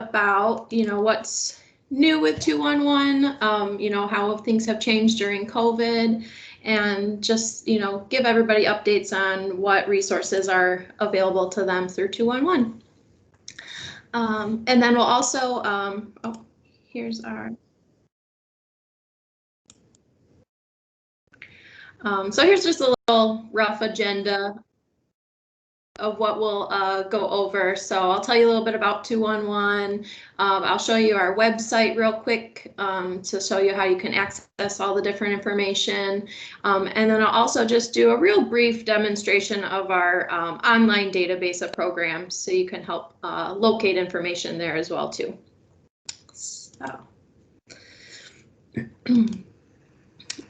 about, what's new with 211, how things have changed during COVID, and just, give everybody updates on what resources are available to them through 211. And then we'll also, here's our, so here's just a little rough agenda of what we'll go over. So I'll tell you a little bit about 211. I'll show you our website real quick to show you how you can access all the different information. And then I'll also just do a real brief demonstration of our online database of programs so you can help locate information there as well too. So.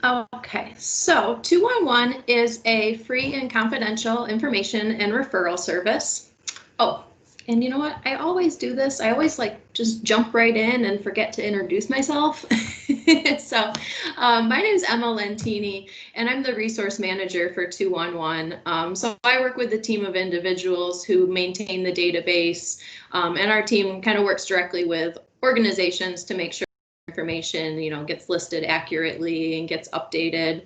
Okay, so 211 is a free and confidential information and referral service. Oh, and you know what? I always do this. I always just jump right in and forget to introduce myself. So my name is Emma Lentini, and I'm the resource manager for 211. So I work with a team of individuals who maintain the database, and our team kind of works directly with organizations to make sure information, gets listed accurately and gets updated.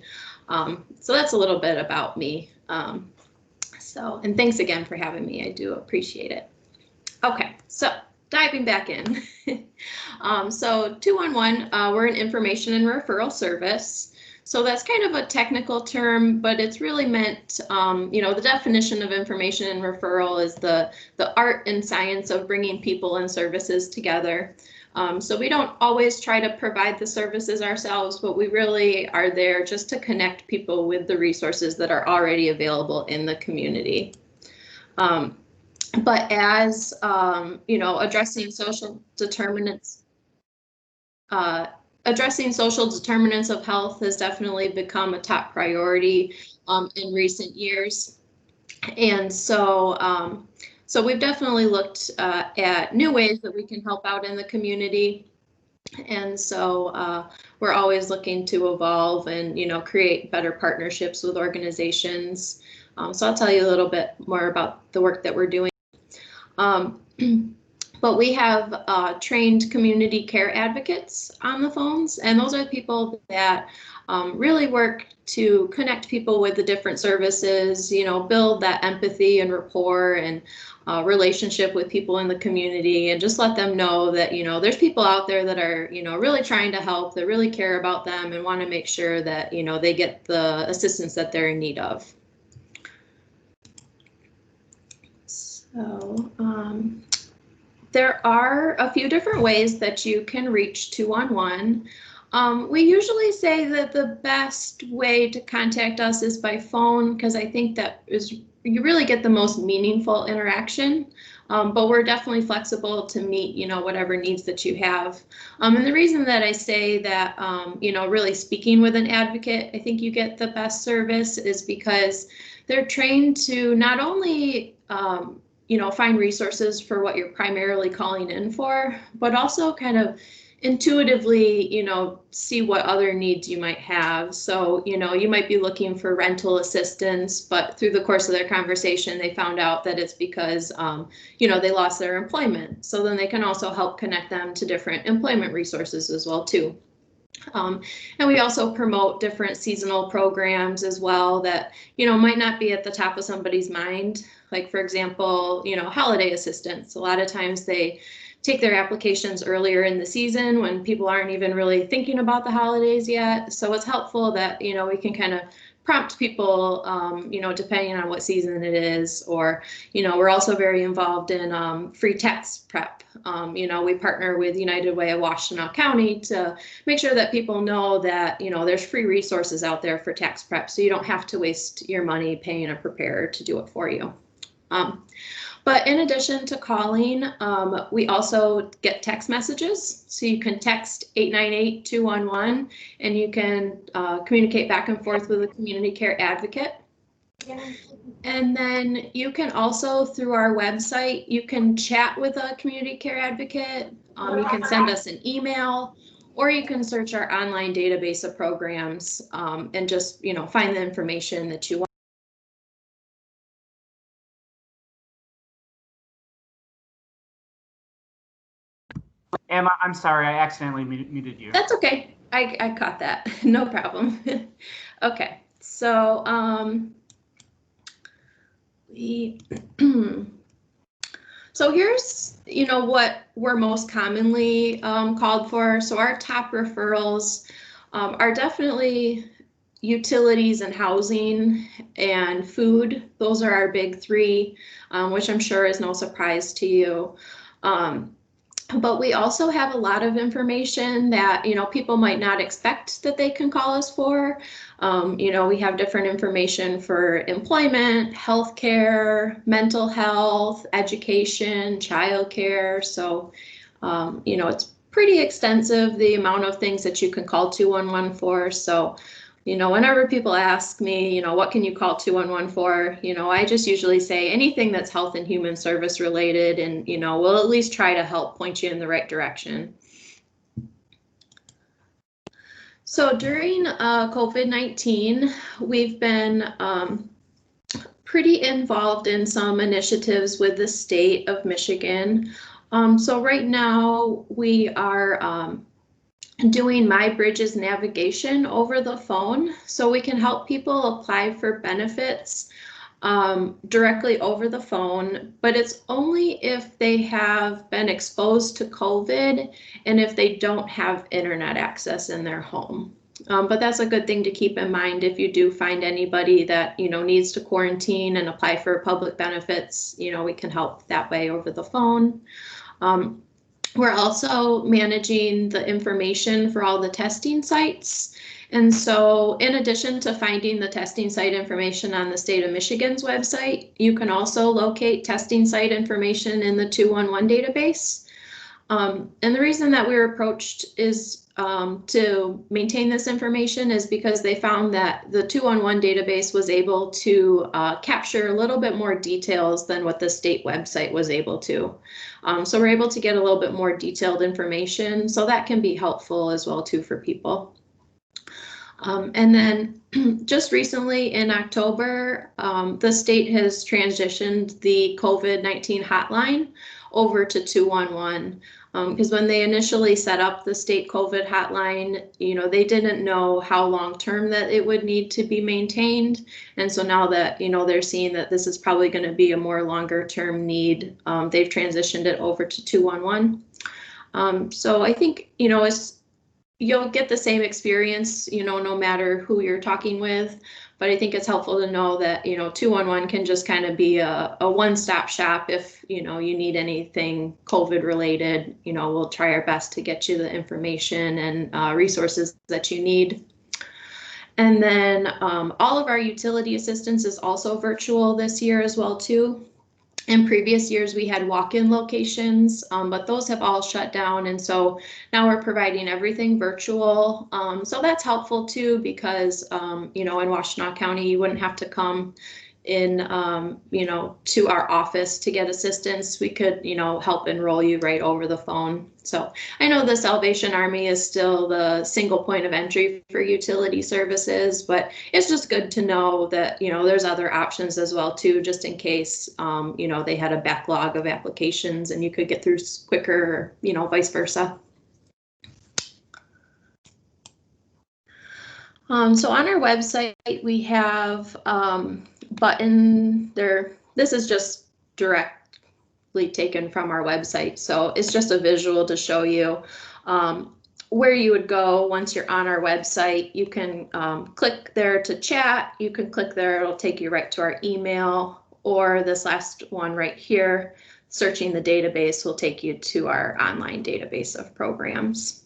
So that's a little bit about me. And thanks again for having me. I do appreciate it. Okay, so diving back in. So 211, we're an information and referral service. So that's kind of a technical term, but it's really meant, the definition of information and referral is the art and science of bringing people and services together. So we don't always try to provide the services ourselves, but we really are there just to connect people with the resources that are already available in the community. But as, addressing social determinants of health has definitely become a top priority in recent years. And so, so we've definitely looked at new ways that we can help out in the community. And so we're always looking to evolve and, create better partnerships with organizations. So I'll tell you a little bit more about the work that we're doing. But we have trained community care advocates on the phones, and those are the people that really work to connect people with the different services, build that empathy and rapport and relationship with people in the community, and just let them know that, there's people out there that are, really trying to help, that really care about them and want to make sure that, they get the assistance that they're in need of. So, there are a few different ways that you can reach 211. We usually say that the best way to contact us is by phone, because I think that you really get the most meaningful interaction. But we're definitely flexible to meet, whatever needs that you have. And the reason that I say that, really speaking with an advocate, I think you get the best service is because they're trained to not only find resources for what you're primarily calling in for, but also kind of intuitively, see what other needs you might have. So, you might be looking for rental assistance, but through the course of their conversation, they found out that it's because, they lost their employment. So then they can also help connect them to different employment resources as well, too. And we also promote different seasonal programs as well that, might not be at the top of somebody's mind. Like, for example, holiday assistance. A lot of times they take their applications earlier in the season when people aren't even really thinking about the holidays yet. So it's helpful that, we can kind of prompt people, depending on what season it is. Or, we're also very involved in free tax prep. We partner with United Way of Washtenaw County to make sure that people know that, there's free resources out there for tax prep, so you don't have to waste your money paying a preparer to do it for you. But in addition to calling, we also get text messages. So you can text 898-211 and you can communicate back and forth with a community care advocate. Yeah. And then you can also, through our website, you can chat with a community care advocate. You can send us an email, or you can search our online database of programs and just, find the information that you want. Emma, I'm sorry, I accidentally muted you. That's okay. I caught that. No problem. Okay, so so here's, what we're most commonly called for. So our top referrals are definitely utilities and housing and food. Those are our big three, which I'm sure is no surprise to you. But we also have a lot of information that, people might not expect that they can call us for. We have different information for employment, healthcare, mental health, education, childcare. So, it's pretty extensive, the amount of things that you can call 211 for. So, whenever people ask me, what can you call 211 for? I just usually say anything that's health and human service related, and, we'll at least try to help point you in the right direction. So during COVID-19, we've been pretty involved in some initiatives with the state of Michigan. So right now we are doing My Bridges navigation over the phone, so we can help people apply for benefits directly over the phone, but it's only if they have been exposed to COVID and if they don't have internet access in their home. But that's a good thing to keep in mind if you do find anybody that, needs to quarantine and apply for public benefits, we can help that way over the phone. We're also managing the information for all the testing sites. And so in addition to finding the testing site information on the state of Michigan's website, you can also locate testing site information in the 211 database. And the reason that we were approached is to maintain this information is because they found that the 211 database was able to capture a little bit more details than what the state website was able to. So we're able to get a little bit more detailed information, so that can be helpful as well too for people. And then just recently in October, the state has transitioned the COVID-19 hotline over to 211. Because when they initially set up the state COVID hotline, they didn't know how long-term that it would need to be maintained. And so now that, they're seeing that this is probably going to be a more longer-term need, they've transitioned it over to 211. So I think, you'll get the same experience, no matter who you're talking with. But I think it's helpful to know that, 211 can just kind of be a one-stop shop if, you need anything COVID related. We'll try our best to get you the information and resources that you need. And then all of our utility assistance is also virtual this year as well too. In previous years, we had walk-in locations, but those have all shut down. And so now we're providing everything virtual. So that's helpful too, because, in Washtenaw County, you wouldn't have to come in, to our office to get assistance. We could, help enroll you right over the phone. So I know the Salvation Army is still the single point of entry for utility services, but it's just good to know that, there's other options as well too, just in case, they had a backlog of applications and you could get through quicker, vice versa. So on our website, we have button there. This is just directly taken from our website. So it's just a visual to show you where you would go once you're on our website. You can click there to chat. You can click there. It'll take you right to our email, or this last one right here, searching the database, will take you to our online database of programs.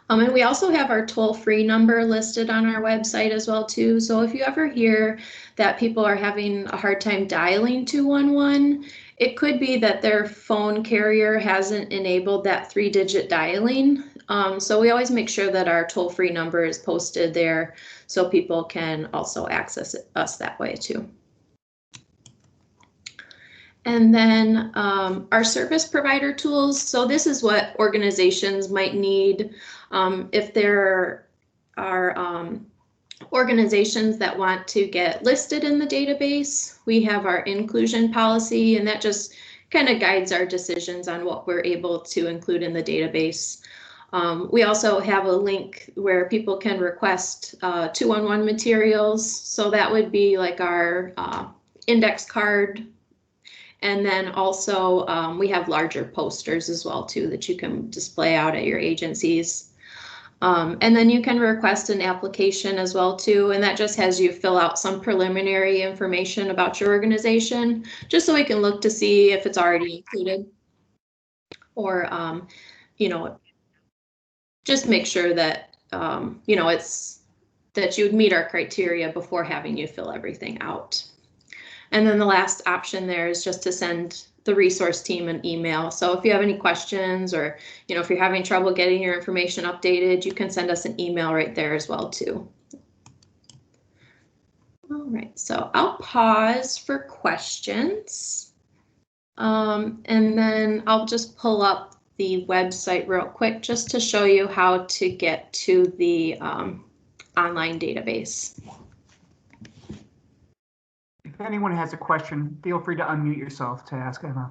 And we also have our toll-free number listed on our website as well too. So if you ever hear that people are having a hard time dialing 211, it could be that their phone carrier hasn't enabled that 3-digit dialing. So we always make sure that our toll-free number is posted there so people can also access us that way too. And then our service provider tools. So this is what organizations might need if there are organizations that want to get listed in the database. We have our inclusion policy, and that just kind of guides our decisions on what we're able to include in the database. We also have a link where people can request 211 materials. So that would be like our index card. And then also we have larger posters as well too that you can display out at your agencies. And then you can request an application as well too, and that just has you fill out some preliminary information about your organization, just so we can look to see if it's already included, or you know, just make sure that you know, it's that you would meet our criteria before having you fill everything out. And then the last option there is just to send the resource team an email. So if you have any questions, or if you're having trouble getting your information updated, you can send us an email right there as well too. All right, so I'll pause for questions. And then I'll just pull up the website real quick just to show you how to get to the online database. If anyone has a question, feel free to unmute yourself to ask Emma.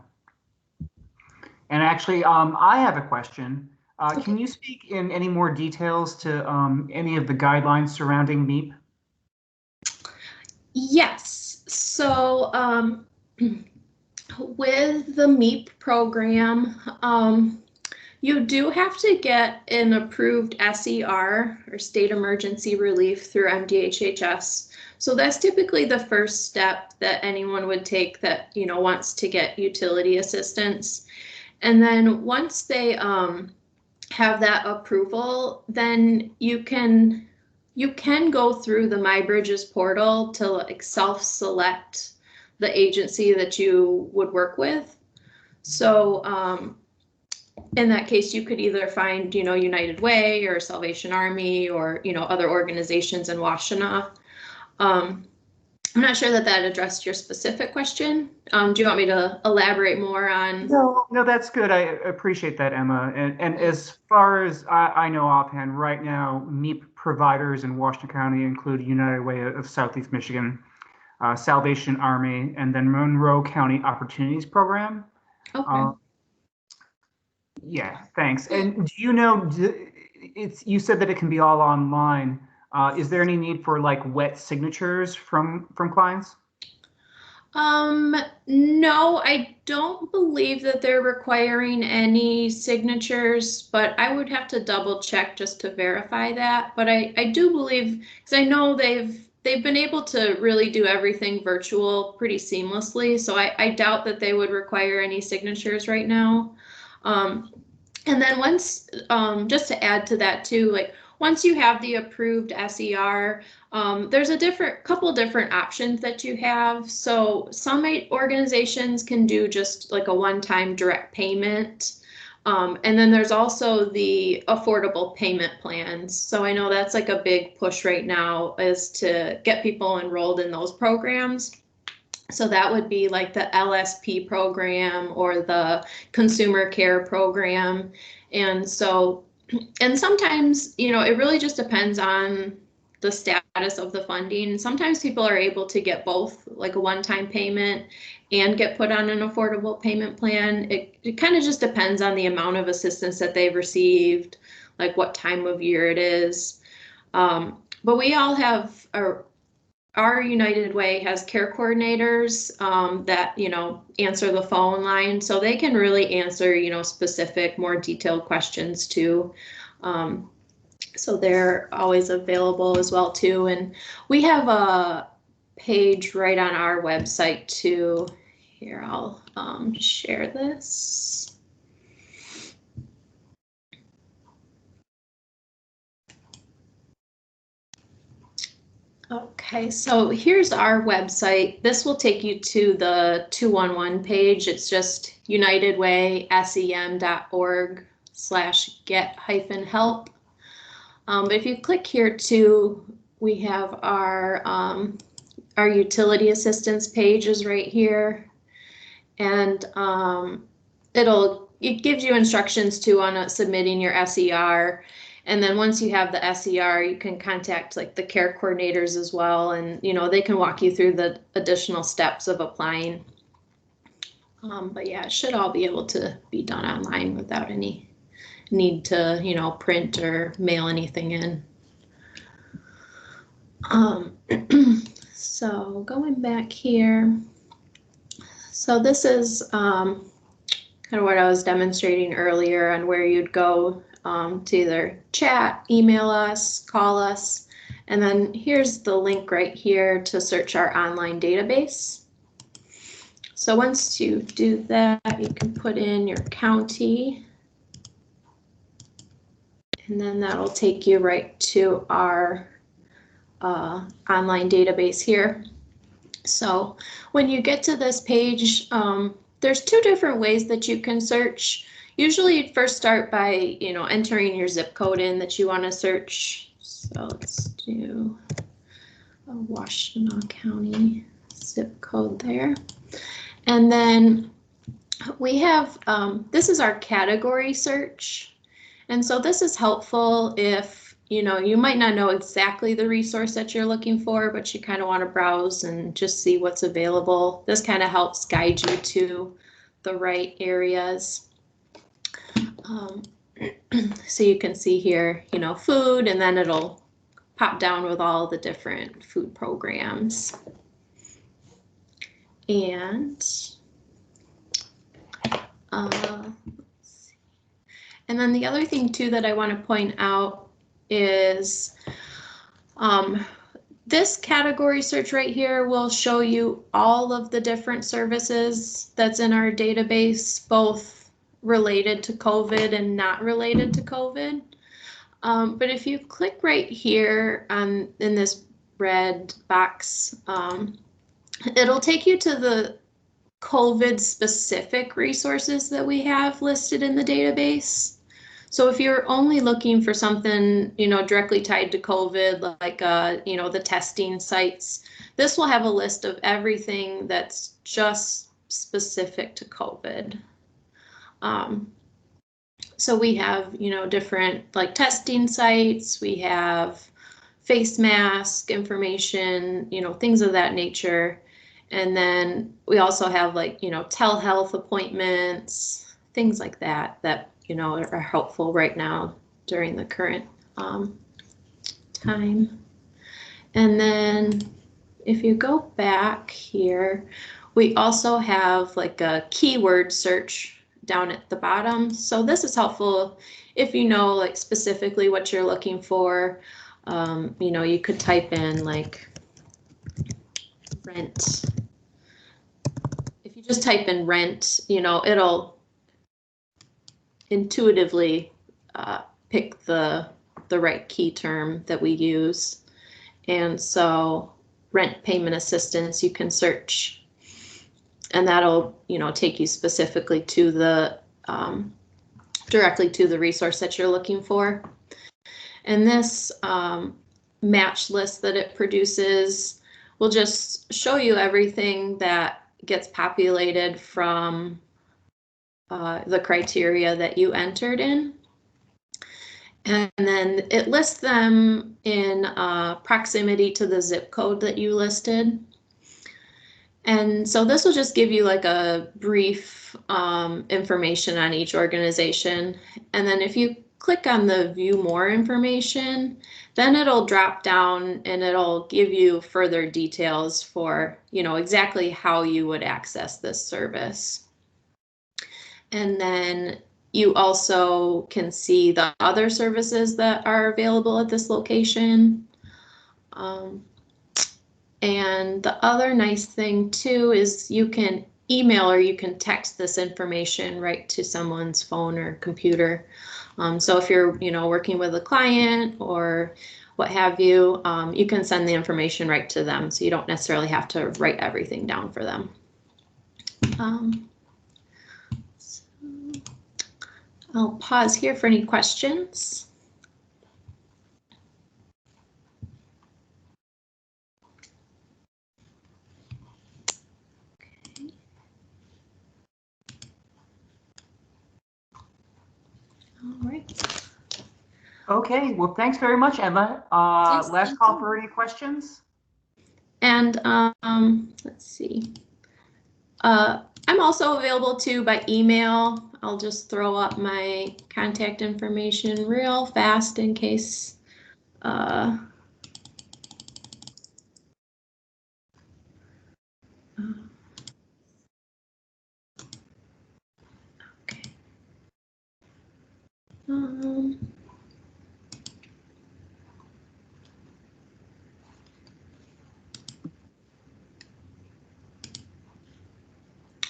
And actually, I have a question. Okay. Can you speak in any more details to any of the guidelines surrounding MEEP? Yes. So with the MEEP program, you do have to get an approved SER, or State Emergency Relief, through MDHHS. So that's typically the first step that anyone would take that wants to get utility assistance. And then once they have that approval, then you can go through the MyBridges portal to like self-select the agency that you would work with. So in that case, you could either find United Way or Salvation Army, or other organizations in Washtenaw. I'm not sure that addressed your specific question. Do you want me to elaborate more on? No, that's good. I appreciate that, Emma. And as far as I know offhand, right now, MEEP providers in Washington County include United Way of Southeast Michigan, Salvation Army, and then Monroe County Opportunities Program. Okay. Yeah, thanks. And do you know, you said that it can be all online. Is there any need for like wet signatures from clients? No, I don't believe that they're requiring any signatures, but I would have to double check just to verify that. But I do believe, because I know they've been able to really do everything virtual pretty seamlessly. So I doubt that they would require any signatures right now. And then once, just to add to that too, like once you have the approved SER, there's a couple different options that you have. So some organizations can do just like a one-time direct payment. And then there's also the affordable payment plans. So I know that's like a big push right now, is to get people enrolled in those programs. So that would be like the LSP program or the consumer care program. And so, and sometimes, it really just depends on the status of the funding. Sometimes people are able to get both, like a one-time payment and get put on an affordable payment plan. It kind of just depends on the amount of assistance that they've received, like what time of year it is. But we all have our United Way has care coordinators that, answer the phone line. So they can really answer, specific, more detailed questions too. So they're always available as well too. And we have a page right on our website too. Here, I'll share this. Okay, so here's our website. This will take you to the 211 page. It's just unitedwaysem.org/get-help. But if you click here too, we have our utility assistance page is right here, and it gives you instructions too on submitting your SER. And then once you have the SER, you can contact like the care coordinators as well, and they can walk you through the additional steps of applying. But yeah, it should all be able to be done online without any need to, you know, print or mail anything in. So going back here, so this is kind of what I was demonstrating earlier on where you'd go to either chat, email us, call us, and then here's the link right here to search our online database. So once you do that, you can put in your county, and then that'll take you right to our online database here. So when you get to this page, there's two different ways that you can search. Usually you'd first start by, you know, entering your zip code in that you want to search. So let's do a Washtenaw County zip code there. And then we have, this is our category search. And so this is helpful if, you know, you might not know exactly the resource that you're looking for, but you kind of want to browse and just see what's available. This kind of helps guide you to the right areas. So you can see here, you know, food, and then it'll pop down with all the different food programs. And and then the other thing too that I want to point out is this category search right here will show you all of the different services that's in our database, both related to COVID and not related to COVID. But if you click right here in this red box, it'll take you to the COVID specific resources that we have listed in the database. So if you're only looking for something, you know, directly tied to COVID, like, you know, the testing sites, this will have a list of everything that's just specific to COVID. So we have, you know, different like testing sites, we have face mask information, you know, things of that nature. And then we also have like, you know, telehealth appointments, things like that, that, you know, are helpful right now during the current time. And then if you go back here, we also have like a keyword search down at the bottom. So this is helpful if you know like specifically what you're looking for. You know, you could type in like rent. If you just type in rent, you know, it'll intuitively pick the right key term that we use. And so rent payment assistance, you can search, and that'll, you know, take you specifically to the directly to the resource that you're looking for. And this match list that it produces will just show you everything that gets populated from the criteria that you entered in. And then it lists them in proximity to the zip code that you listed. And so this will just give you like a brief information on each organization. And then if you click on the view more information, then it'll drop down and it'll give you further details for, you know, exactly how you would access this service. And then you also can see the other services that are available at this location. And the other nice thing too is you can email or you can text this information right to someone's phone or computer. So if you're, you know, working with a client or what have you, you can send the information right to them. So you don't necessarily have to write everything down for them. So I'll pause here for any questions. All right. Okay, well, thanks very much, Emma. Last call for any questions. And let's see. I'm also available too by email. I'll just throw up my contact information real fast in case. Okay.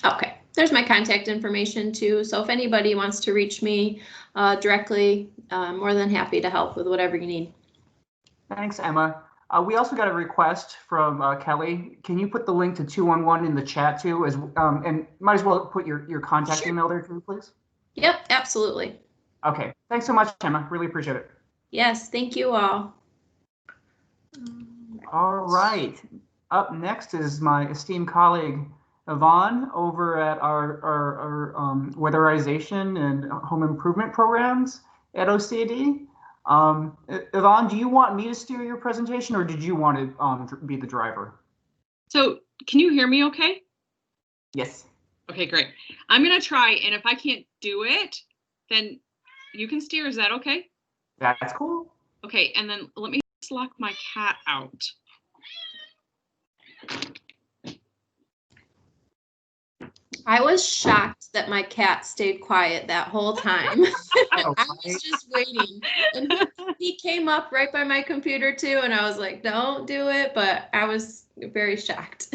Okay, there's my contact information too. So if anybody wants to reach me directly, I'm more than happy to help with whatever you need. Thanks, Emma. We also got a request from Kelly. Can you put the link to 211 in the chat too? And might as well put your contact Sure. email there too, please. Yep, absolutely. Okay, thanks so much, Emma. Really appreciate it. Yes, thank you all. All right. Up next is my esteemed colleague, Yvonne, over at our weatherization and home improvement programs at OCD. Yvonne, do you want me to steer your presentation or did you want to be the driver? So can you hear me okay? Yes. Okay, great. I'm going to try, and if I can't do it, then you can steer. Is that okay? That's cool. Okay, and then let me just lock my cat out. I was shocked that my cat stayed quiet that whole time. I was just waiting. And he came up right by my computer too, and I was like, don't do it, but I was very shocked.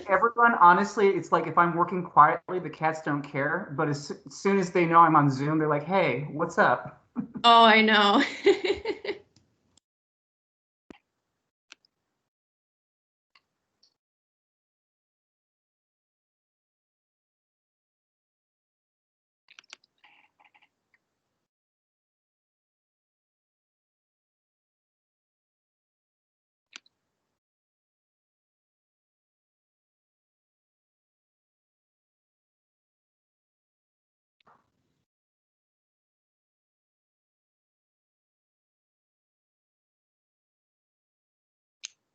Everyone, honestly, it's like if I'm working quietly, the cats don't care, but as soon as they know I'm on Zoom, they're like, hey, what's up? Oh, I know.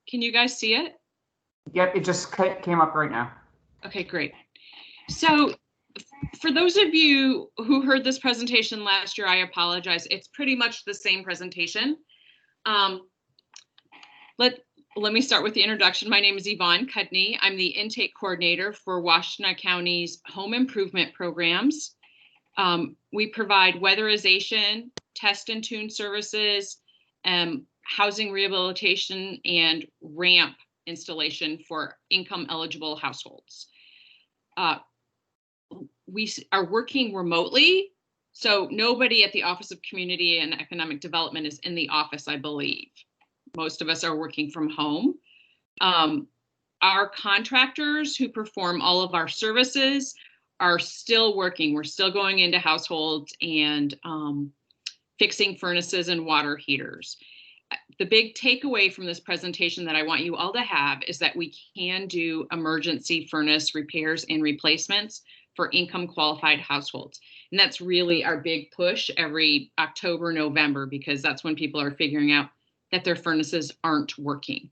Can you guys see it? Yep, it just came up right now. Okay, great. So for those of you who heard this presentation last year, I apologize. It's pretty much the same presentation. Let me start with the introduction. My name is Yvonne Cudney. I'm the intake coordinator for Washtenaw County's home improvement programs. We provide weatherization, test and tune services, housing rehabilitation, and ramp installation for income eligible households. We are working remotely, so nobody at the Office of Community and Economic Development is in the office, I believe. Most of us are working from home. Our contractors who perform all of our services are still working. We're still going into households and fixing furnaces and water heaters. The big takeaway from this presentation that I want you all to have is that we can do emergency furnace repairs and replacements for income qualified households. And that's really our big push every October, November, because that's when people are figuring out that their furnaces aren't working.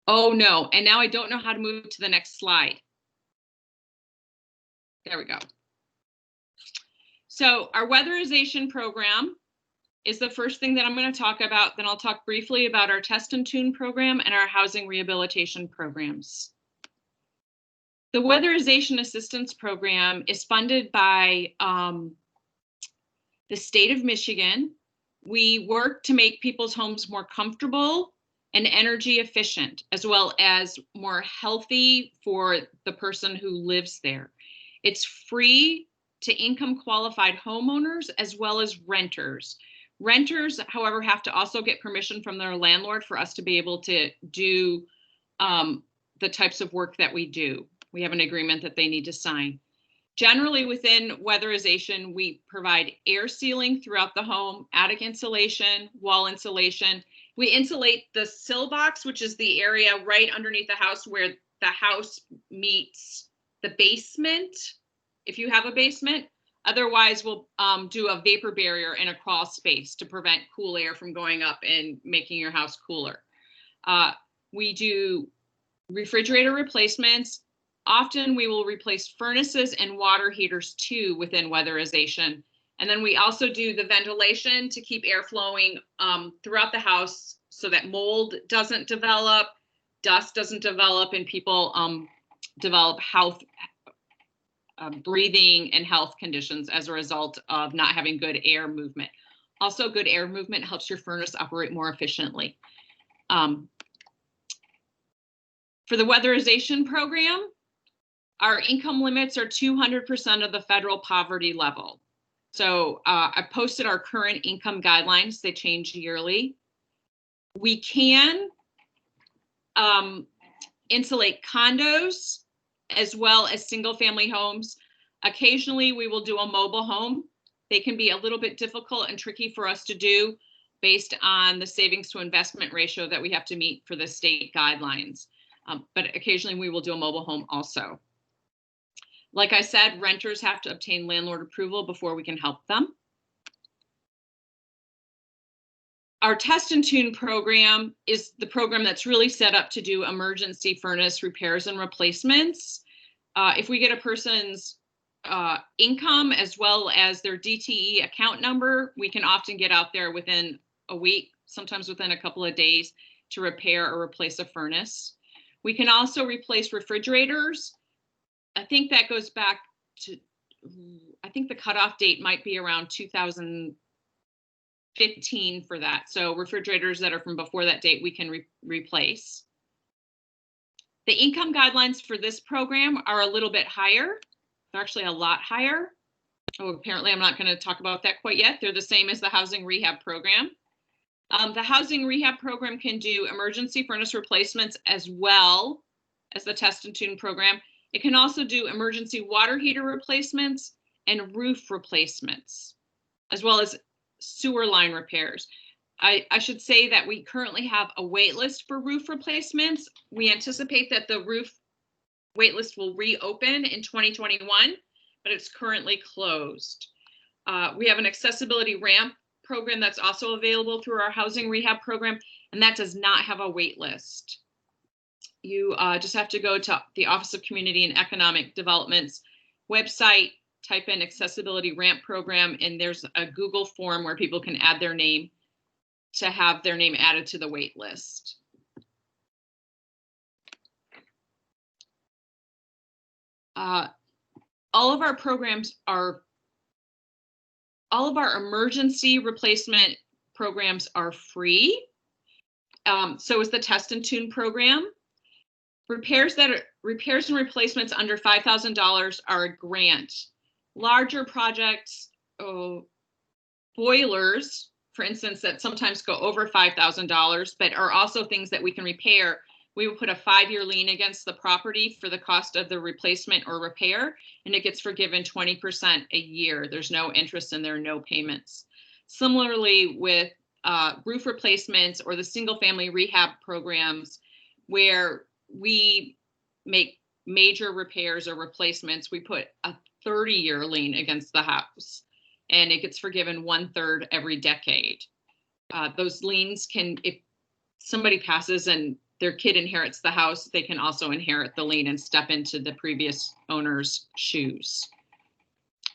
Oh no, and now I don't know how to move to the next slide. There we go. So our weatherization program is the first thing that I'm going to talk about. Then I'll talk briefly about our test and tune program and our housing rehabilitation programs. The weatherization assistance program is funded by the state of Michigan. We work to make people's homes more comfortable and energy efficient, as well as more healthy for the person who lives there. It's free to income qualified homeowners as well as renters. Renters, however, have to also get permission from their landlord for us to be able to do the types of work that we do. We have an agreement that they need to sign. Generally within weatherization, we provide air sealing throughout the home, attic insulation, wall insulation. We insulate the sill box, which is the area right underneath the house where the house meets the basement, if you have a basement. Otherwise, we'll do a vapor barrier and a crawl space to prevent cool air from going up and making your house cooler. We do refrigerator replacements, Often we will replace furnaces and water heaters too within weatherization. And then we also do the ventilation to keep air flowing throughout the house so that mold doesn't develop, dust doesn't develop, and people develop health, breathing and health conditions as a result of not having good air movement. Also, good air movement helps your furnace operate more efficiently. For the weatherization program, our income limits are 200% of the federal poverty level. So I posted our current income guidelines. They change yearly. We can insulate condos as well as single family homes. Occasionally we will do a mobile home. They can be a little bit difficult and tricky for us to do based on the savings to investment ratio that we have to meet for the state guidelines. But occasionally we will do a mobile home also. Like I said, renters have to obtain landlord approval before we can help them. Our Test and Tune program is the program that's really set up to do emergency furnace repairs and replacements. If we get a person's income as well as their DTE account number, we can often get out there within a week, sometimes within a couple of days, to repair or replace a furnace. We can also replace refrigerators. I think that goes back to, I think the cutoff date might be around 2015 for that. So refrigerators that are from before that date, we can replace. The income guidelines for this program are a little bit higher. They're actually a lot higher. Oh, apparently I'm not going to talk about that quite yet. They're the same as the housing rehab program. The housing rehab program can do emergency furnace replacements as well as the Test and Tune program. It can also do emergency water heater replacements and roof replacements, as well as sewer line repairs. I should say that we currently have a wait list for roof replacements. We anticipate that the roof wait list will reopen in 2021, but it's currently closed. We have an accessibility ramp program that's also available through our housing rehab program, and that does not have a wait list. You just have to go to the Office of Community and Economic Development's website, type in accessibility ramp program, and there's a Google form where people can add their name to have their name added to the wait list. All of our emergency replacement programs are free. So is the Test and Tune program. Repairs and replacements under $5,000 are a grant. Larger projects, boilers, for instance, that sometimes go over $5,000, but are also things that we can repair. We will put a 5-year lien against the property for the cost of the replacement or repair, and it gets forgiven 20% a year. There's no interest and there are no payments. Similarly, with roof replacements or the single family rehab programs, where we make major repairs or replacements, we put a 30-year lien against the house, and it gets forgiven 1/3 every decade. Those liens can, if somebody passes and their kid inherits the house, they can also inherit the lien and step into the previous owner's shoes.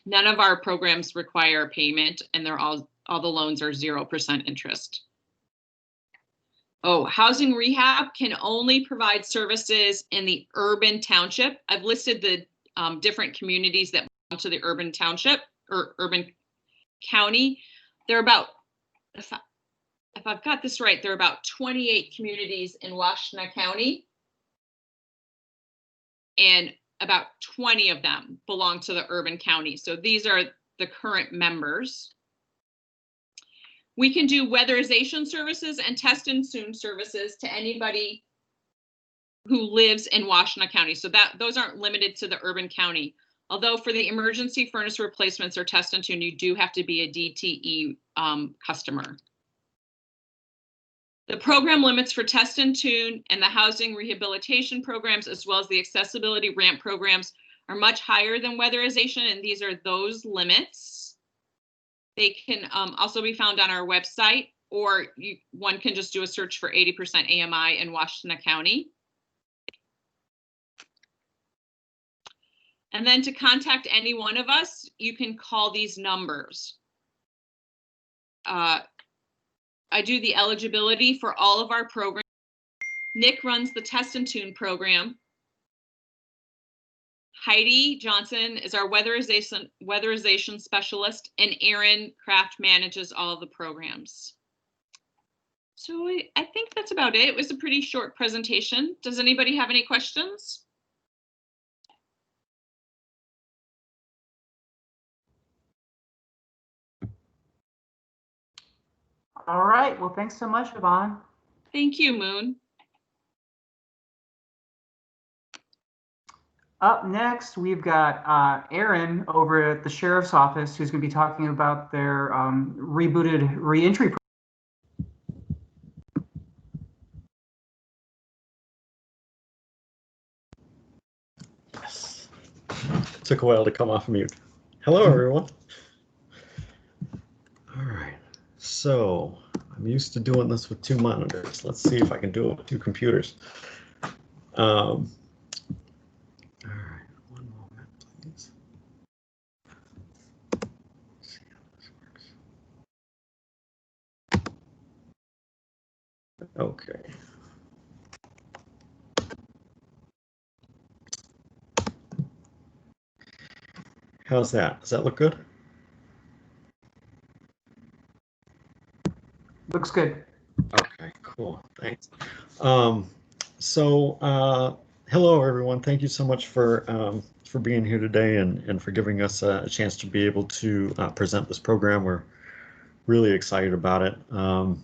None of our programs require payment, and they're all the loans are 0% interest. Oh, housing rehab can only provide services in the urban township. I've listed the different communities that belong to the urban township or urban county. There are about, if I've got this right, there are about 28 communities in Washtenaw County, and about 20 of them belong to the urban county. So these are the current members. We can do weatherization services and Test and Tune services to anybody who lives in Washtenaw County. So those aren't limited to the urban county. Although for the emergency furnace replacements or Test and Tune, you do have to be a DTE customer. The program limits for Test and Tune and the housing rehabilitation programs, as well as the accessibility ramp programs, are much higher than weatherization, and these are those limits. They can also be found on our website, or one can just do a search for 80% AMI in Washtenaw County. And then to contact any one of us, you can call these numbers. I do the eligibility for all of our programs. Nick runs the Test and Tune program. Heidi Johnson is our weatherization specialist, and Aaron Kraft manages all of the programs. So I think that's about it. It was a pretty short presentation. Does anybody have any questions? All right. Well, thanks so much, Yvonne. Thank you, Moon. Up next, we've got Aaron over at the Sheriff's Office, who's going to be talking about their rebooted reentry program. Yes. Took a while to come off mute. Hello, everyone. All right. So I'm used to doing this with 2 monitors. Let's see if I can do it with 2 computers. All right. One moment, please. Let's see how this works. Okay. How's that? Does that look good? Looks good. Okay, cool. Thanks. Hello, everyone. Thank you so much for being here today and for giving us a chance to be able to present this program. We're really excited about it. And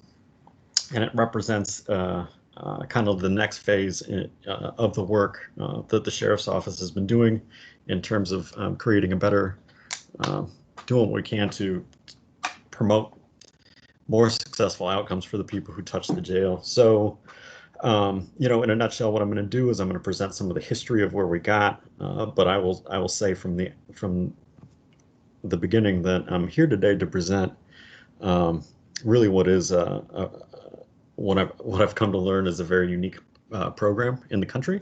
it represents kind of the next phase of the work that the Sheriff's Office has been doing in terms of creating a better, doing what we can to promote more successful outcomes for the people who touch the jail. So, you know, in a nutshell, what I'm going to do is I'm going to present some of the history of where we got, but I will say from the beginning that I'm here today to present really what is what I've come to learn is a very unique program in the country.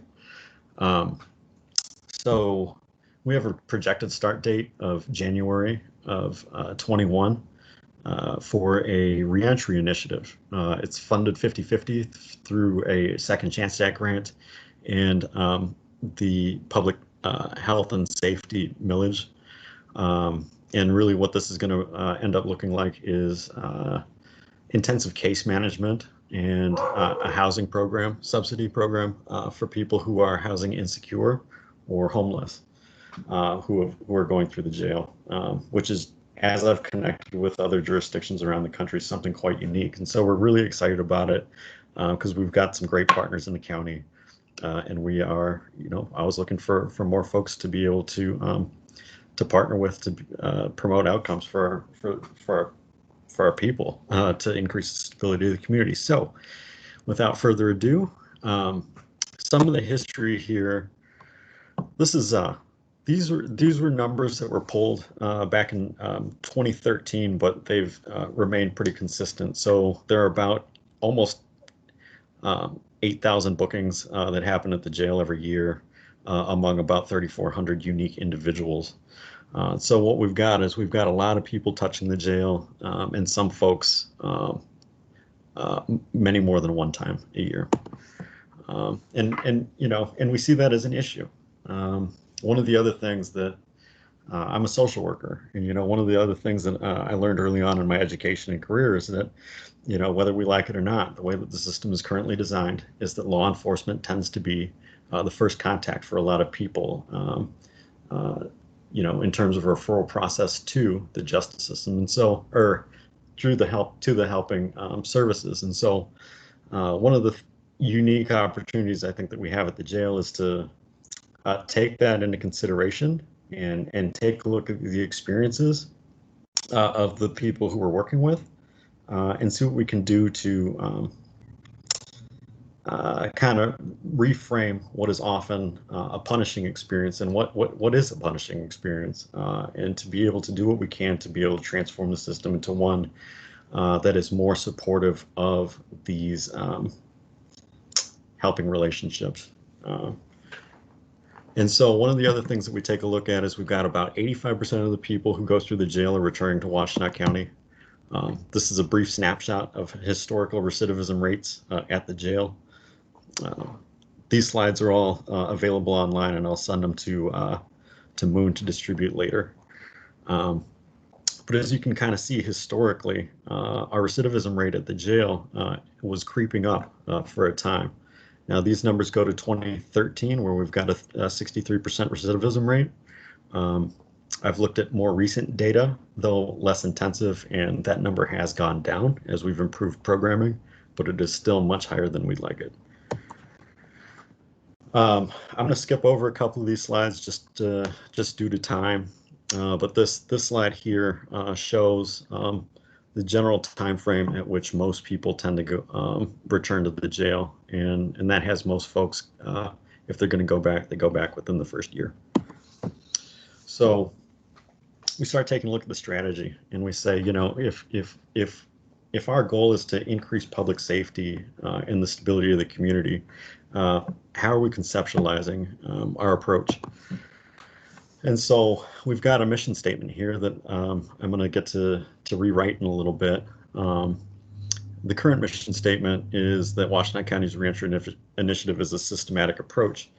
So we have a projected start date of January of 21 for a reentry initiative. It's funded 50-50 through a Second Chance Act grant and the public health and safety millage. And really what this is going to end up looking like is intensive case management and a housing program, subsidy program for people who are housing insecure or homeless, who are going through the jail, which is, as I've connected with other jurisdictions around the country, something quite unique. And so we're really excited about it because we've got some great partners in the county. And we are, you know, I was looking for more folks to be able to partner with to promote outcomes for our people to increase the stability of the community. So without further ado, some of the history here, this is these were numbers that were pulled back in 2013, but they've remained pretty consistent. So there are about almost 8,000 bookings that happen at the jail every year among about 3,400 unique individuals. So what we've got is we've got a lot of people touching the jail, and some folks many more than one time a year. And you know, and we see that as an issue. One of the other things that I'm a social worker, and you know, one of the other things that I learned early on in my education and career is that, you know, whether we like it or not, the way that the system is currently designed is that law enforcement tends to be the first contact for a lot of people, you know, in terms of referral process to the justice system, and so, or through the help to the helping services. And so one of the unique opportunities I think that we have at the jail is to take that into consideration and take a look at the experiences of the people who we're working with and see what we can do to kind of reframe what is often a punishing experience and what is a punishing experience, and to be able to do what we can to be able to transform the system into one that is more supportive of these helping relationships. And so one of the other things that we take a look at is we've got about 85% of the people who go through the jail are returning to Washtenaw County. This is a brief snapshot of historical recidivism rates at the jail. These slides are all available online, and I'll send them to Moon to distribute later. But as you can kind of see historically, our recidivism rate at the jail was creeping up for a time. Now these numbers go to 2013, where we've got a 63% recidivism rate. I've looked at more recent data, though less intensive, and that number has gone down as we've improved programming, but it is still much higher than we'd like it. I'm going to skip over a couple of these slides just due to time. But this slide here shows the general time frame at which most people tend to go return to the jail, and that has most folks, if they're going to go back, they go back within the first year. So we start taking a look at the strategy, and we say, you know, if our goal is to increase public safety and the stability of the community, how are we conceptualizing our approach? And so we've got a mission statement here that I'm going to get to rewrite in a little bit. The current mission statement is that Washtenaw County's Reentry Initiative is a systematic approach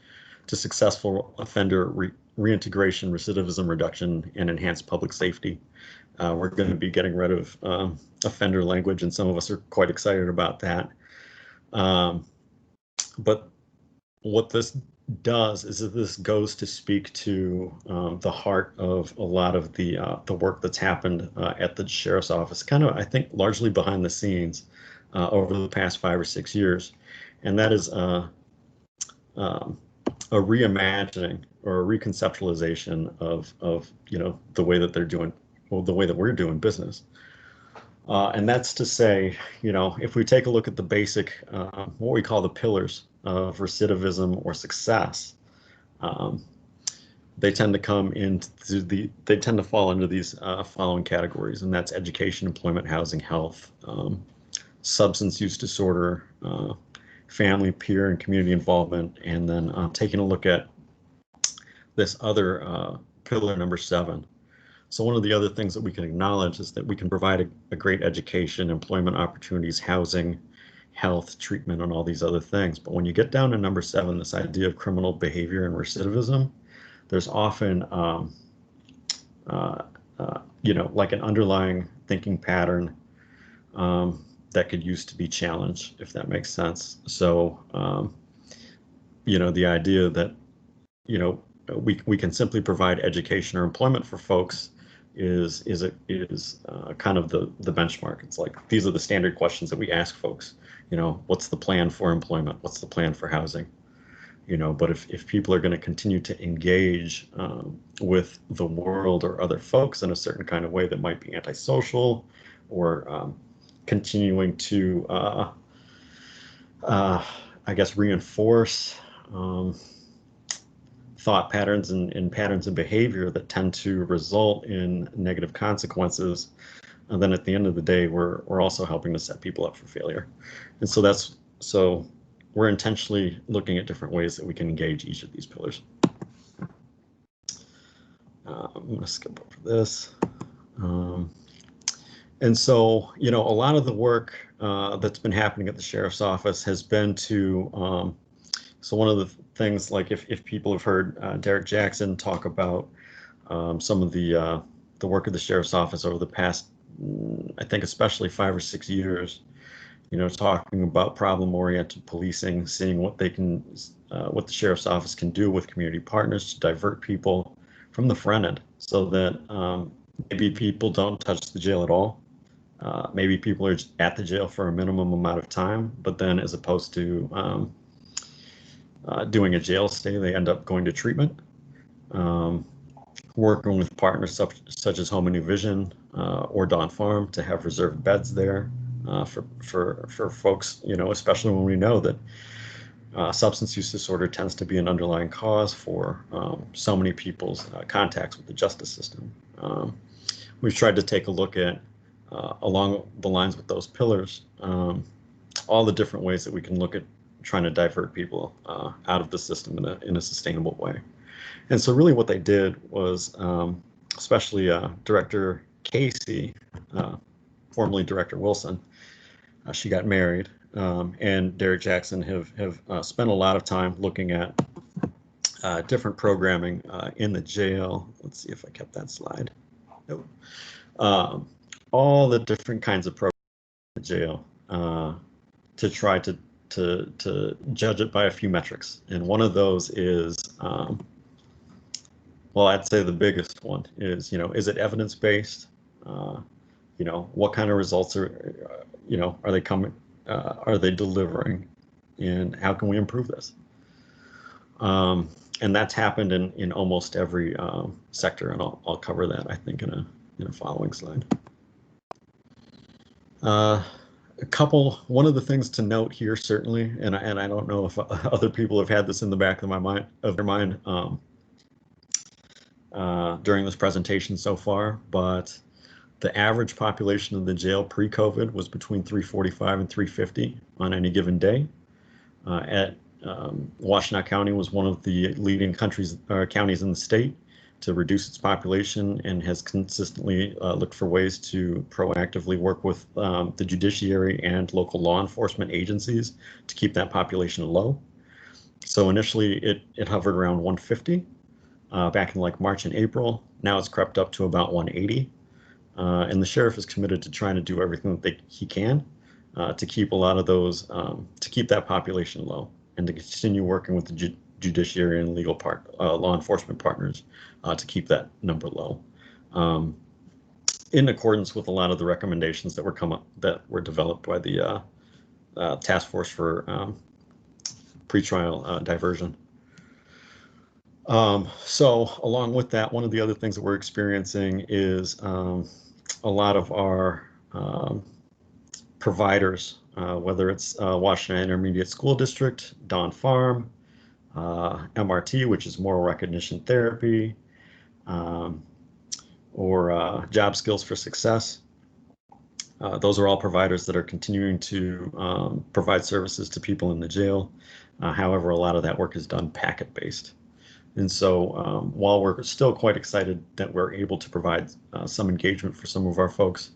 to successful offender reintegration, recidivism reduction, and enhanced public safety. We're going to be getting rid of offender language, and some of us are quite excited about that. But what this does is that this goes to speak to the heart of a lot of the work that's happened at the sheriff's office, kind of, I think, largely behind the scenes over the past 5 or 6 years, and that is a reimagining or a reconceptualization of you know, the way that they're doing, well, the way that we're doing business. And that's to say, you know, if we take a look at the basic, what we call the pillars of recidivism or success, they tend to come into they tend to fall into these following categories, and that's education, employment, housing, health, substance use disorder, family, peer, and community involvement, and then taking a look at this other pillar, number 7. So one of the other things that we can acknowledge is that we can provide a great education, employment opportunities, housing, health, treatment, and all these other things. But when you get down to number 7, this idea of criminal behavior and recidivism, there's often, you know, like an underlying thinking pattern that could use to be challenged, if that makes sense. So, you know, the idea that, you know, we can simply provide education or employment for folks is kind of the benchmark. It's like, these are the standard questions that we ask folks. You know, what's the plan for employment? What's the plan for housing? You know, but if people are going to continue to engage with the world or other folks in a certain kind of way that might be antisocial, or continuing to, I guess, reinforce thought patterns and patterns of behavior that tend to result in negative consequences, and then at the end of the day, we're also helping to set people up for failure. And so we're intentionally looking at different ways that we can engage each of these pillars. I'm going to skip over this. And so, you know, a lot of the work that's been happening at the sheriff's office has been to, so one of the things, like if people have heard Derek Jackson talk about some of the work of the sheriff's office over the past, I think especially 5 or 6 years, you know, talking about problem-oriented policing, seeing what they can, what the sheriff's office can do with community partners to divert people from the front end, so that maybe people don't touch the jail at all. Maybe people are at the jail for a minimum amount of time, but then as opposed to doing a jail stay, they end up going to treatment. Working with partners such as Home and New Vision or Dawn Farm to have reserved beds there for folks, you know, especially when we know that substance use disorder tends to be an underlying cause for so many people's contacts with the justice system. We've tried to take a look at, along the lines with those pillars, all the different ways that we can look at trying to divert people out of the system in a sustainable way. And so really what they did was, especially Director Casey, formerly Director Wilson, she got married, and Derek Jackson have spent a lot of time looking at different programming in the jail. Let's see if I kept that slide. Nope. All the different kinds of programs in the jail to try to judge it by a few metrics. And one of those is, well, I'd say the biggest one is, is it evidence-based? What kind of results are, are they coming, are they delivering? And how can we improve this? And that's happened in almost every sector, and I'll cover that, I think, in a following slide. One of the things to note here, certainly, and I don't know if other people have had this in the back of their mind during this presentation so far, but the average population of the jail pre-COVID was between 345 and 350 on any given day. Washtenaw County was one of the leading counties in the state to reduce its population, and has consistently looked for ways to proactively work with the judiciary and local law enforcement agencies to keep that population low. So initially it hovered around 150 back in like March and April. Now it's crept up to about 180. And the sheriff is committed to trying to do everything that he can to keep a lot of those, to keep that population low, and to continue working with the judiciary and legal law enforcement partners to keep that number low, in accordance with a lot of the recommendations that were developed by the task force for pretrial diversion. So along with that, one of the other things that we're experiencing is a lot of our providers, whether it's Washtenaw Intermediate School District, Dawn Farm, MRT, which is Moral Recognition Therapy, or Job Skills for Success. Those are all providers that are continuing to provide services to people in the jail. However, a lot of that work is done packet-based. And so while we're still quite excited that we're able to provide some engagement for some of our folks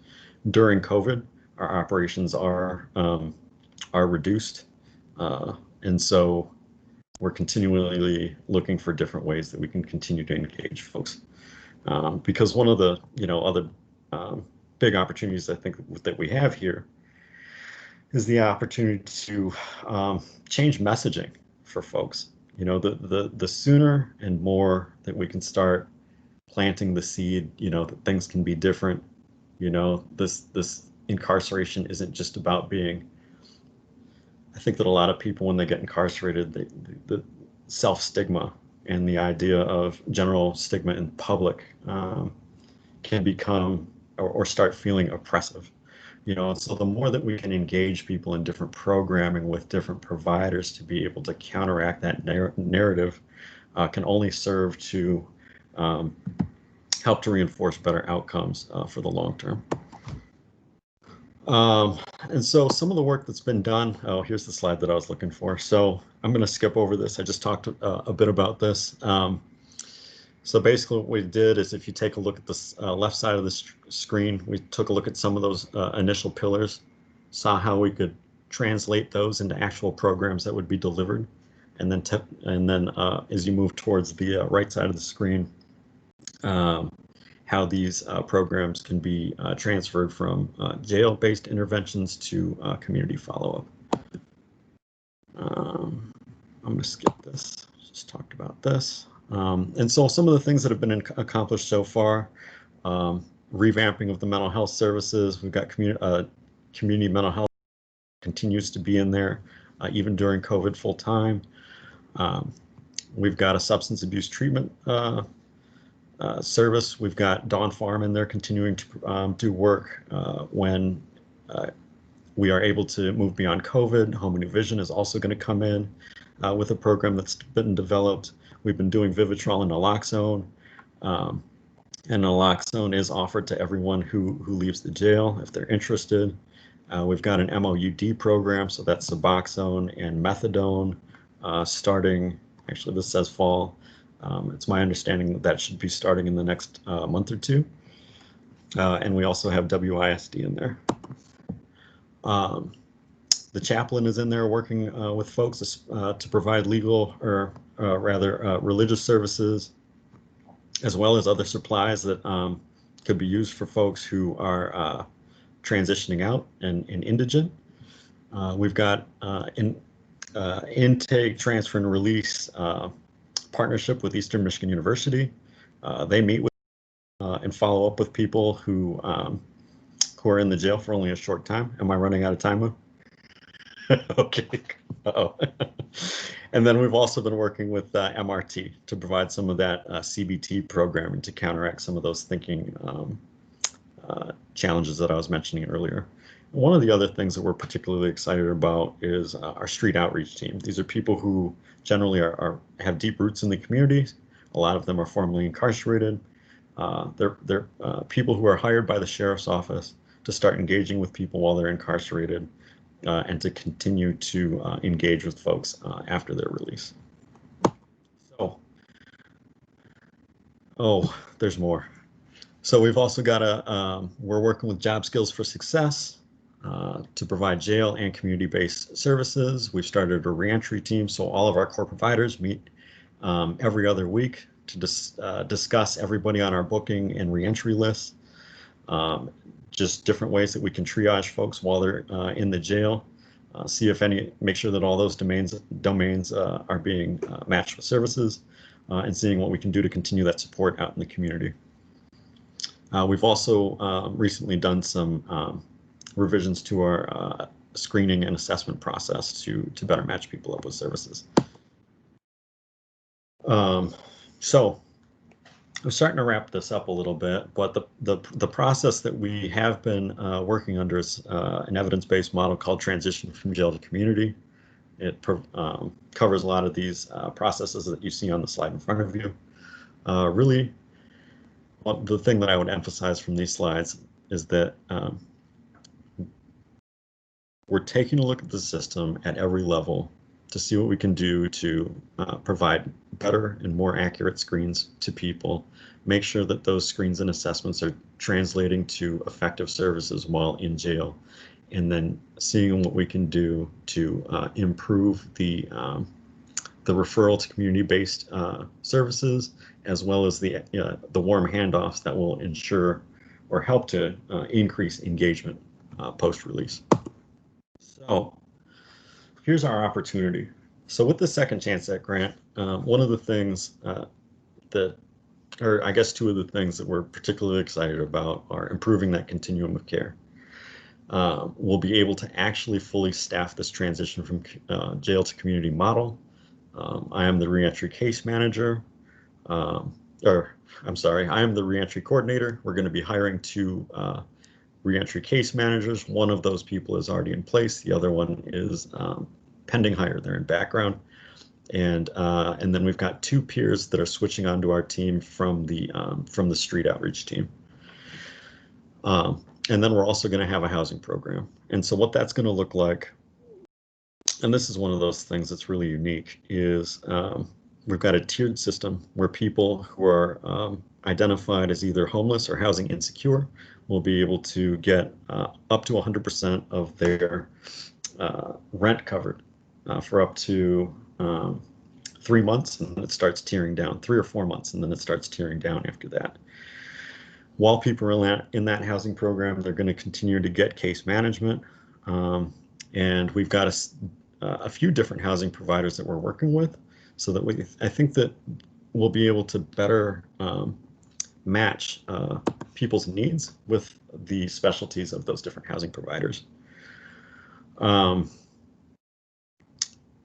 during COVID, our operations are reduced. And so we're continually looking for different ways that we can continue to engage folks. Because one of the other big opportunities I think that we have here is the opportunity to change messaging for folks. The sooner and more that we can start planting the seed, that things can be different. This incarceration isn't just about being. I think that a lot of people, when they get incarcerated, the self-stigma and the idea of general stigma in public can become or start feeling oppressive. And so the more that we can engage people in different programming with different providers to be able to counteract that narrative can only serve to help to reinforce better outcomes for the long term. And so some of the work that's been done, here's the slide that I was looking for. So I'm going to skip over this. I just talked a bit about this. So basically what we did is, if you take a look at the left side of the screen, we took a look at some of those initial pillars, saw how we could translate those into actual programs that would be delivered. And then as you move towards the right side of the screen, how these programs can be transferred from jail-based interventions to community follow-up. I'm going to skip this. Just talked about this. And so some of the things that have been accomplished so far, revamping of the mental health services. We've got community mental health continues to be in there, even during COVID full time. We've got a substance abuse treatment service. We've got Dawn Farm in there continuing to do work when we are able to move beyond COVID. Home and New Vision is also going to come in with a program that's been developed. We've been doing Vivitrol and naloxone, and naloxone is offered to everyone who leaves the jail if they're interested. We've got an MOUD program, so that's Suboxone and Methadone, starting, actually this says fall, It's my understanding that should be starting in the next month or two. And we also have WISD in there. The chaplain is in there working with folks to provide legal or rather religious services, as well as other supplies that could be used for folks who are transitioning out and indigent. We've got intake, transfer, and release partnership with Eastern Michigan University. They meet with and follow up with people who are in the jail for only a short time. Am I running out of time, Lou? Okay. Uh-oh. And then we've also been working with MRT to provide some of that CBT programming to counteract some of those thinking challenges that I was mentioning earlier. One of the other things that we're particularly excited about is our street outreach team. These are people who generally have deep roots in the communities. A lot of them are formerly incarcerated. They're people who are hired by the sheriff's office to start engaging with people while they're incarcerated and to continue to engage with folks after their release. So, there's more. So we've also got we're working with Job Skills for Success to provide jail and community-based services. We've started a reentry team, so all of our core providers meet every other week to discuss everybody on our booking and reentry lists. Just different ways that we can triage folks while they're in the jail, make sure that all those domains are being matched with services, and seeing what we can do to continue that support out in the community. We've also recently done some revisions to our screening and assessment process to better match people up with services. So I'm starting to wrap this up a little bit, but the process that we have been working under is an evidence-based model called Transition from Jail to Community. It covers a lot of these processes that you see on the slide in front of you. Really, the thing that I would emphasize from these slides is that we're taking a look at the system at every level to see what we can do to provide better and more accurate screens to people, make sure that those screens and assessments are translating to effective services while in jail, and then seeing what we can do to improve the referral to community-based services, as well as the warm handoffs that will ensure or help to increase engagement post-release. So here's our opportunity. So with the Second Chance Act grant, one of the things or I guess two of the things that we're particularly excited about are improving that continuum of care. We'll be able to actually fully staff this transition from jail to community model. I am the reentry case manager, I am the reentry coordinator. We're going to be hiring 2 reentry case managers. One of those people is already in place. The other one is pending hire. They're in background. And then we've got 2 peers that are switching onto our team from the street outreach team. And then we're also going to have a housing program. And so what that's going to look like, and this is one of those things that's really unique, is we've got a tiered system where people who are identified as either homeless or housing insecure will be able to get up to 100% of their rent covered for up to 3 months, and then it starts tearing down, 3 or 4 months, and then it starts tearing down after that. While people are in that housing program, they're going to continue to get case management, and we've got a few different housing providers that we're working with, so that I think that we'll be able to better match people's needs with the specialties of those different housing providers.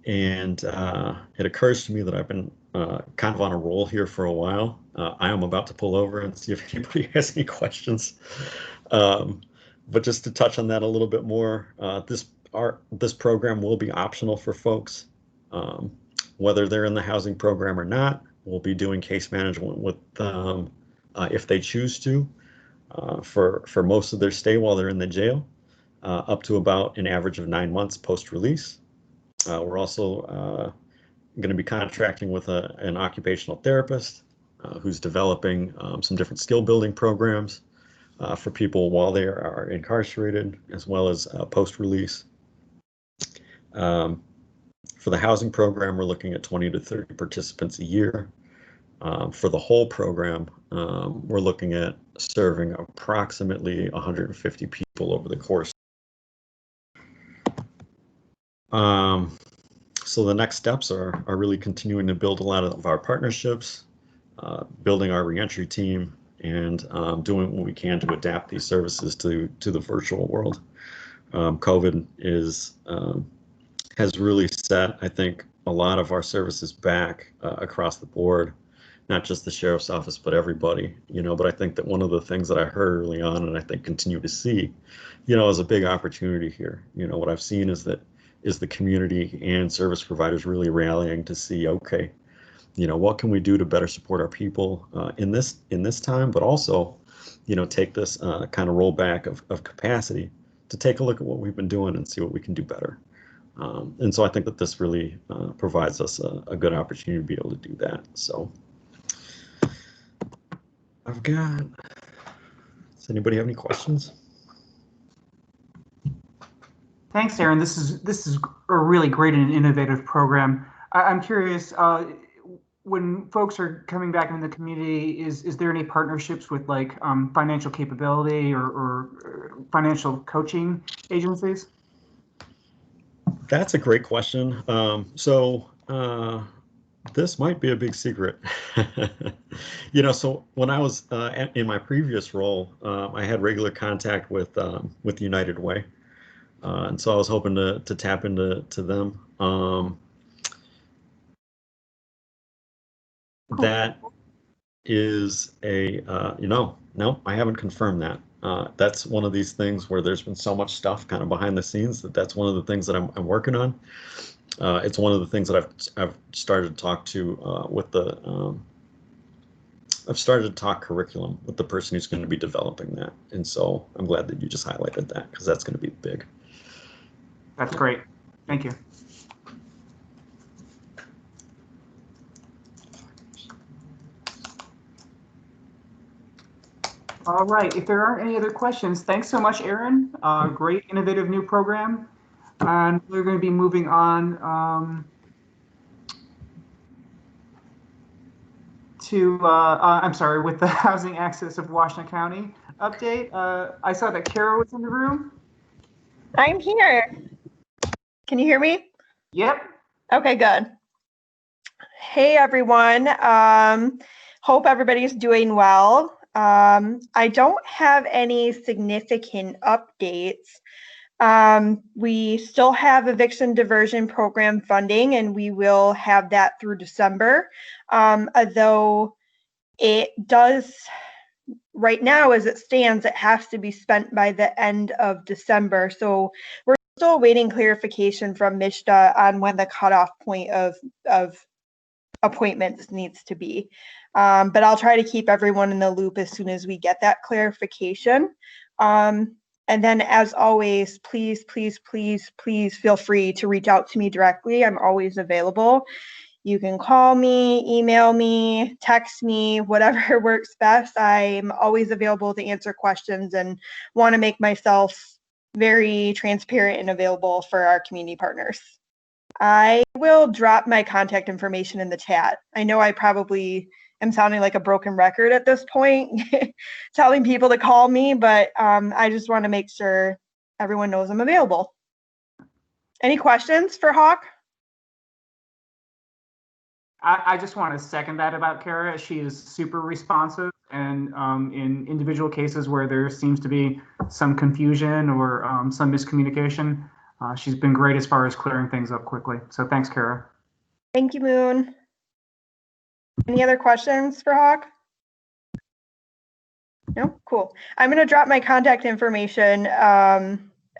And it occurs to me that I've been kind of on a roll here for a while. I am about to pull over and see if anybody has any questions. But just to touch on that a little bit more, this program will be optional for folks, whether they're in the housing program or not. We'll be doing case management with them if they choose to for most of their stay while they're in the jail, up to about an average of 9 months post-release. We're also going to be contracting with an occupational therapist who's developing some different skill building programs for people while they are incarcerated, as well as post-release. For the housing program, we're looking at 20 to 30 participants a year. For the whole program, we're looking at serving approximately 150 people over the course. So the next steps are really continuing to build a lot of our partnerships, building our reentry team, and doing what we can to adapt these services to the virtual world. COVID has really set, I think, a lot of our services back across the board, not just the sheriff's office, but everybody, but I think that one of the things that I heard early on, and I think continue to see, is a big opportunity here. What I've seen is the community and service providers really rallying to see, okay, what can we do to better support our people in this time, but also, take this kind of rollback of capacity to take a look at what we've been doing and see what we can do better. And so I think that this really provides us a good opportunity to be able to do that. So does anybody have any questions? Thanks, Aaron. This is a really great and innovative program. I'm curious, when folks are coming back into the community, is there any partnerships with like financial capability or financial coaching agencies? That's a great question. This might be a big secret. So when I was in my previous role, I had regular contact with United Way. And so I was hoping to tap into them. That is no, I haven't confirmed that. That's one of these things where there's been so much stuff kind of behind the scenes that's one of the things that I'm working on. It's one of the things that I've started to talk to I've started to talk curriculum with the person who's going to be developing that. And so I'm glad that you just highlighted that, because that's going to be big. That's great. Thank you. All right. If there aren't any other questions, thanks so much, Aaron. Great, innovative new program. And we're going to be moving on with the Housing Access of Washington County update. I saw that Kara was in the room. I'm here. Can you hear me? Yep. Okay, good. Hey, everyone. Hope everybody's doing well. I don't have any significant updates. We still have eviction diversion program funding, and we will have that through December. Although it does, right now as it stands, it has to be spent by the end of December. So we're still awaiting clarification from MSHDA on when the cutoff point of appointments needs to be. But I'll try to keep everyone in the loop as soon as we get that clarification. And then, as always, please, please, please, please feel free to reach out to me directly. I'm always available. You can call me, email me, text me, whatever works best. I'm always available to answer questions and want to make myself very transparent and available for our community partners. I will drop my contact information in the chat. I know I probably am sounding like a broken record at this point, telling people to call me, but I just want to make sure everyone knows I'm available. Any questions for Hawk? I just want to second that about Kara. She is super responsive, and in individual cases where there seems to be some confusion or some miscommunication, she's been great as far as clearing things up quickly. So thanks, Kara. Thank you, Moon. Any other questions for Hawk? No? Cool. I'm going to drop my contact information.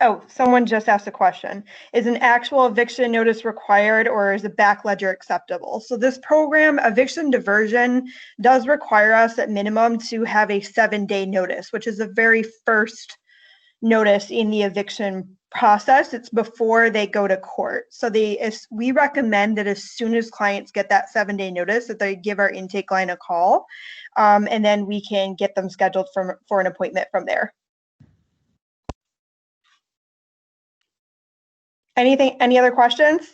Oh, someone just asked a question. Is an actual eviction notice required, or is a back ledger acceptable? So this program, eviction diversion, does require us at minimum to have a 7-day notice, which is the very first notice in the eviction process. It's before they go to court. So we recommend that as soon as clients get that 7-day notice, that they give our intake line a call, and then we can get them scheduled for an appointment from there. Any other questions?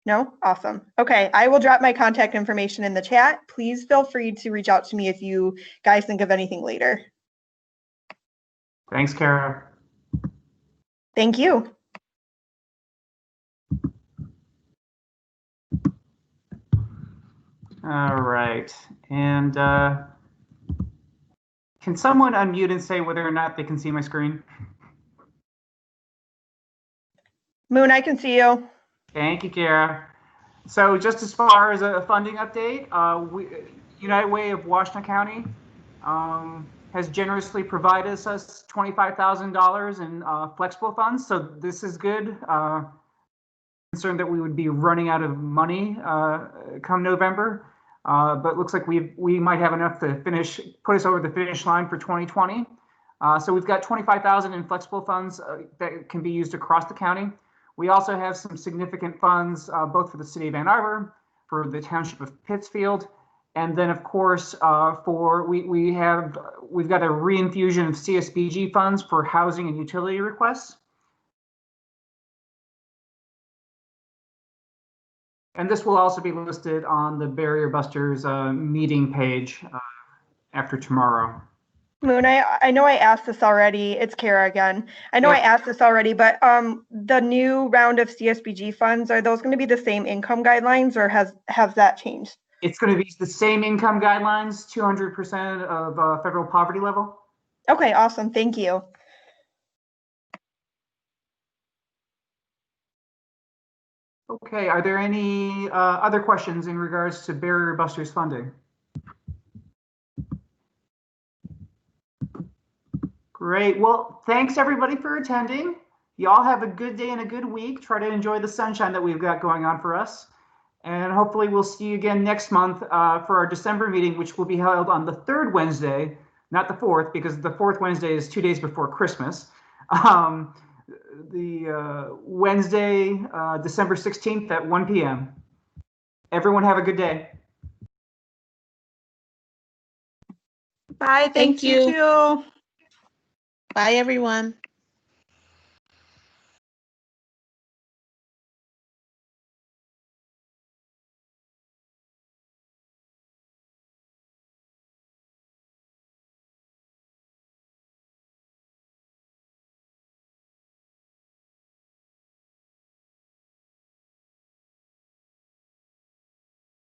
No? Awesome. Okay, I will drop my contact information in the chat. Please feel free to reach out to me if you guys think of anything later. Thanks, Kara. Thank you. All right. And can someone unmute and say whether or not they can see my screen? Moon, I can see you. Thank you, Kara. So just as far as a funding update, United Way of Washington County has generously provided us $25,000 in flexible funds. So this is good. Concerned that we would be running out of money come November, but it looks like we might have enough to put us over the finish line for 2020. So we've got $25,000 in flexible funds that can be used across the county. We also have some significant funds, both for the city of Ann Arbor, for the township of Pittsfield, and then of course we've got a reinfusion of CSBG funds for housing and utility requests. And this will also be listed on the Barrier Busters meeting page after tomorrow. Moon, I know I asked this already. It's Kara again. I know I asked this already, but the new round of CSBG funds, are those going to be the same income guidelines, or has that changed? It's going to be the same income guidelines, 200% of federal poverty level. Okay, awesome. Thank you. Okay, are there any other questions in regards to Barrier Busters funding? Great. Well, thanks everybody for attending. Y'all have a good day and a good week. Try to enjoy the sunshine that we've got going on for us. And hopefully we'll see you again next month for our December meeting, which will be held on the 3rd Wednesday, not the 4th, because the 4th Wednesday is 2 days before Christmas. The Wednesday, December 16th at 1 p.m. Everyone have a good day. Bye. Thank you you. too. Bye, everyone.